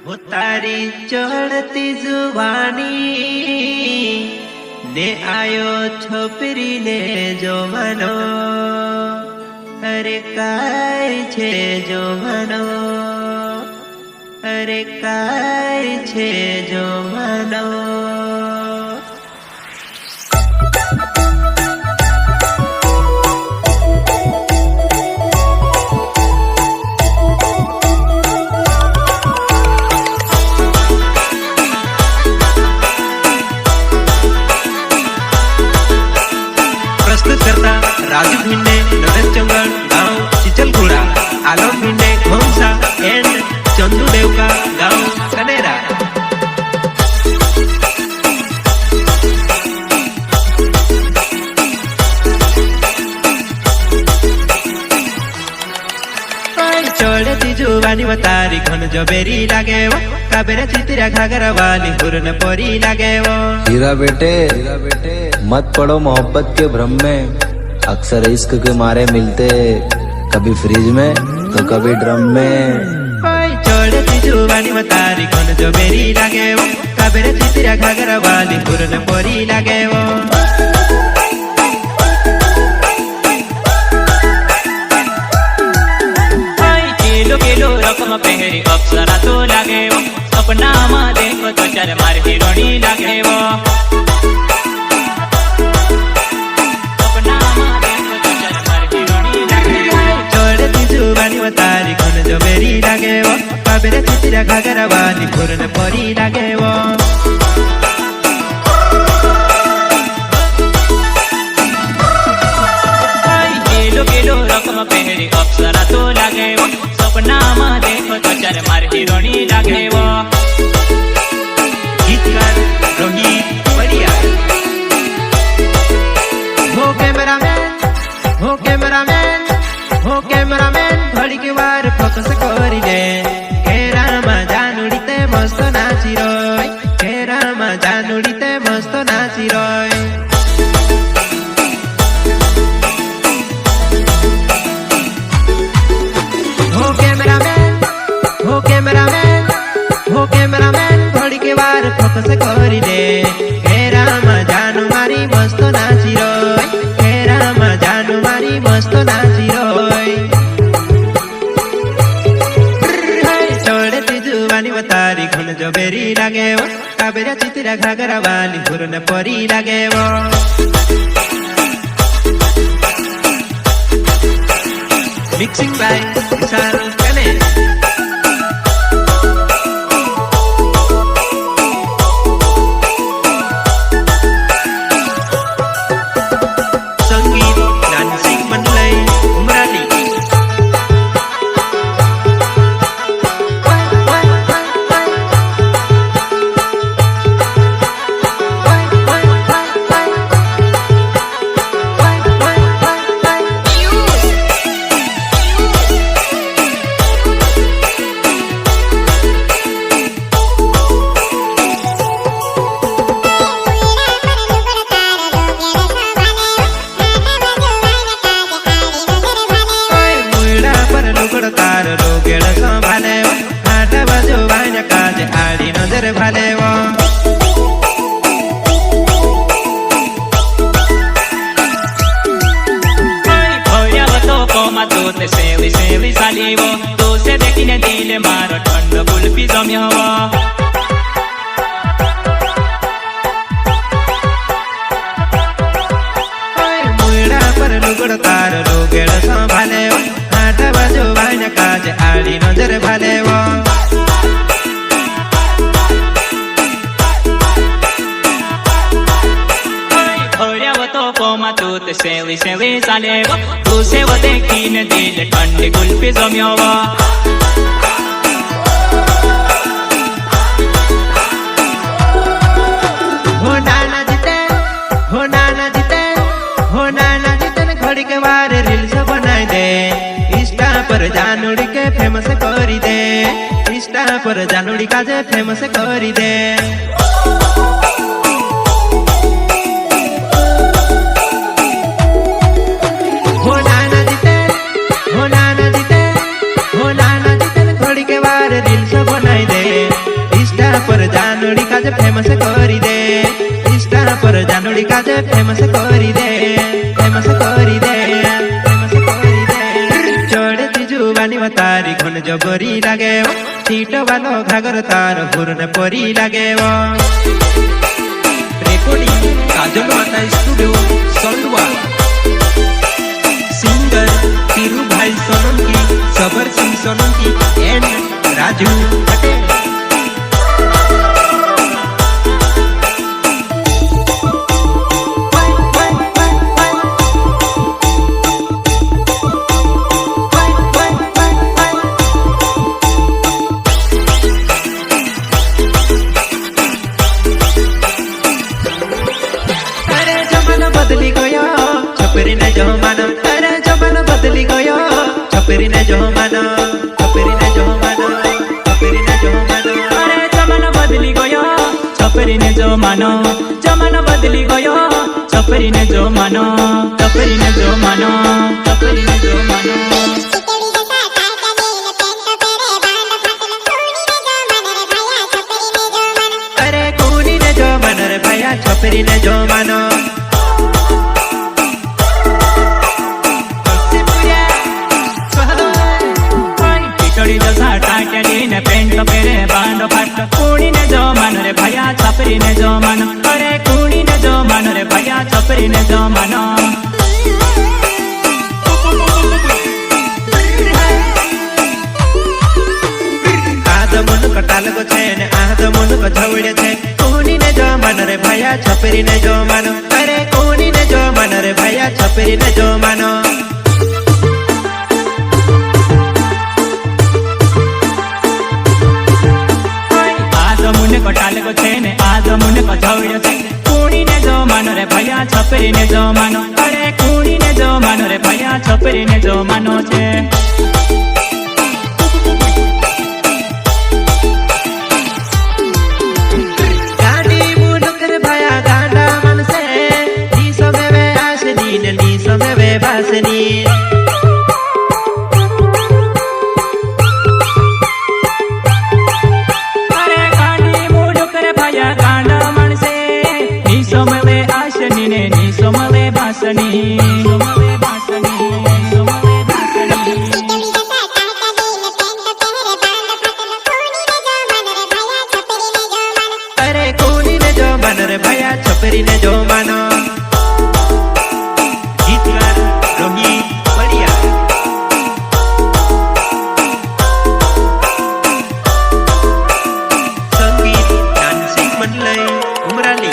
वो तारी चढ़ती जुबानी ने आयो छोपरी ने जो मनो अरे काय छे जो मनो अरे काय छे जो मनो करता राजू भिंडे नरेश चंगड़ गाँव चिचलगुड़ा आलोक भिंडे घोंसा एंड चंदू देवका गाँव कनेरा। चढ़ती जुबानी बतारी घन जो बेरी लागे वो काबेरा चितिरा घाघरा वाली हुरन पोरी लागे वो। हीरा बेटे मत पड़ो मोहब्बत के भ्रम में, अक्सर इश्क के मारे मिलते कभी फ्रिज में तो कभी ड्रम में। चढ़ती जुबानी बतारी घन जो बेरी लागे वो काबेरा चितिरा घाघरा वाली हुरन पोरी लागे वो। किलो रकम पहरी अप्सरा तो लागे वो सपना में देखो तो चार मार हिरोनी लागे वो। सपना में देखो तो चार मार हिरोनी लागे वो। चढ़ती जुबानी बतारी घन जो बेरी लागे वो काबेरा चितिरा घाघरा वाली हुरन पोरी लागे वो। किलो रकम पहरी अप्सरा तो लागे वो सपना में देखो तो चार मार हिरोनी लागे वो। गीतकार रोहित बढ़िया। हो कैमरामैन घड़ी के वार फोकस करी दे घेरा में जानुड़ीते मस्त नाची रोय घेरा में जानुड़ीते मस्त नाची रोय। हो कैमरामैन घड़ी के वार फोकस करी दे घेरा में जानू मारी मस्त नाची रोय घेरा में जानू मारी मस्त नाची रोय। चढ़ती जुबानी बतारी घन जो बेरी लागे वो काबेरा चितिरा घाघरा वाली हुरन पोरी लागे वो। मिक्सिंग बाय विशाल गणेश। तार रोगेड़ संभाले वो आठ बजो वाइन काज आड़ी नजर भाले वो। तो कोमा तो ते सेवी साली वो तो से देखिने दिले मारो ठंड कुल्फी जम्या वो। मुड़ा पर लुगड़ तार रोगेड़ संभाले वो आठ बजो वाइन काज आड़ी नजर भाले वो। तो कोमा तूत सेवी साले वो तू से वो देखिने दिल ठंडी कुल्फी जम्या वो। हो नाना जीते घड़ी के वार रील्स बनाई दे इंस्टा पर जानुड़ी के फेमस करी दे इंस्टा पर जानुड़ी का जे फेमस करी दे। हो नाना जीते घड़ी के वार रील्स बनाई दे काजे फेमस करी दे इंस्टा पर जानोड़ी काजे फेमस करी दे फेमस करी दे फेमस करी दे चढ़ती जुबानी तारी घन जबरी लागे सीट वालो घागर तार घूरने परी लागे रेकॉर्डिंग काजल माता स्टूडियो सोलवा सिंगर तिरु भाई सोनंकी सबर सिंह सोनंकी एंड राजू पटेल बदली गयो छपरी ने जो मानो अरे जमाना बदली गयो छपरी ने जो मानो छपरी ने जो मानो छपरी ने जो मानो अरे जमाना बदली गयो छपरी ने जो मानो जमाना बदली गयो छपरी ने जो मानो छपरी ने जो मानो छपरी ने जो मानो अरे कूनी ने जो मानो रे भैया छपरी ने जो मानो ने पेंट पेरे बांड फाट कूड़ी ने जो मानो रे भैया छपरी ने जो मानो अरे कूड़ी ने जो मानो रे भैया छपरी ने जो मानो आध मन कटाल को छे ने आध मन को झवड़े छे कूड़ी ने जो मानो रे भैया छपरी ने जो मानो अरे कूड़ी ने जो मानो रे भैया छपरी ने जो मानो कटाल को छे ने आज मुने को झवड़्यो छे कूड़ी ने जो मानो रे भैया छपरी ने जो मानो अरे कूड़ी ने जो मानो रे भैया छपरी ने जो मानो छे गाड़ी मुनुक रे भैया गांडा मन से नी समय वे आसनी ने नी समय वे भासनी सोमवे बासनी सोमवे बासनी सोमवे बासनी अरे कूनी ने जो मानो रे भैया छपरी ने जो मानो गीतकार रोहित बढ़िया संगीत डांसिंग मंडलई उमराली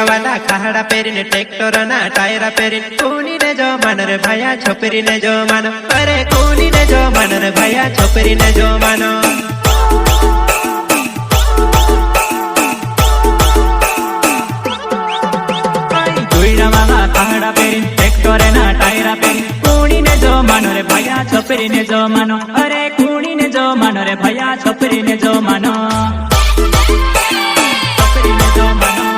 वाला खाड़ा पेरिन ट्रैक्टर ना टायरा पेरिन कूनी ने जो मानो रे भैया छपरी ने जो मानो अरे कूनी ने जो मानो रे भैया छपरी ने जो मानो कोईड़ा वाला खाड़ा पेरिन ट्रैक्टर ना टायरा पेरिन कूनी ने जो मानो रे भैया छपरी ने जो मानो अरे कूनी ने जो मानो रे भैया छपरी ने जो मानो छपरी ने जो मानो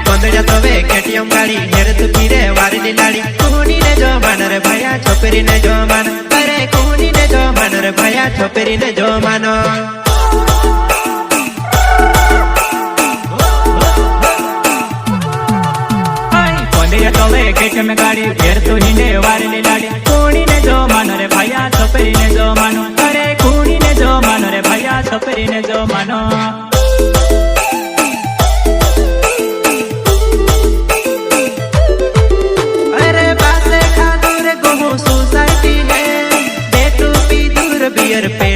बंदड़ा तवे केटीएम गाड़ी हेरत फिरे वारली लाड़ी कूनी ने जो मानो रे भैया छपरी ने जो मानो अरे कूनी ने जो मानो रे भैया छपरी ने जो मानो बंदड़ा तवे केटीएम गाड़ी हेरत हिंडे वारली लाड़ी कूनी ने जो मानो रे भैया छपरी ने जो मानो अरे कूनी ने जो मानो रे भैया छपरी ने जो मानो सोसाइटी है बेटू पी दूर बियर पे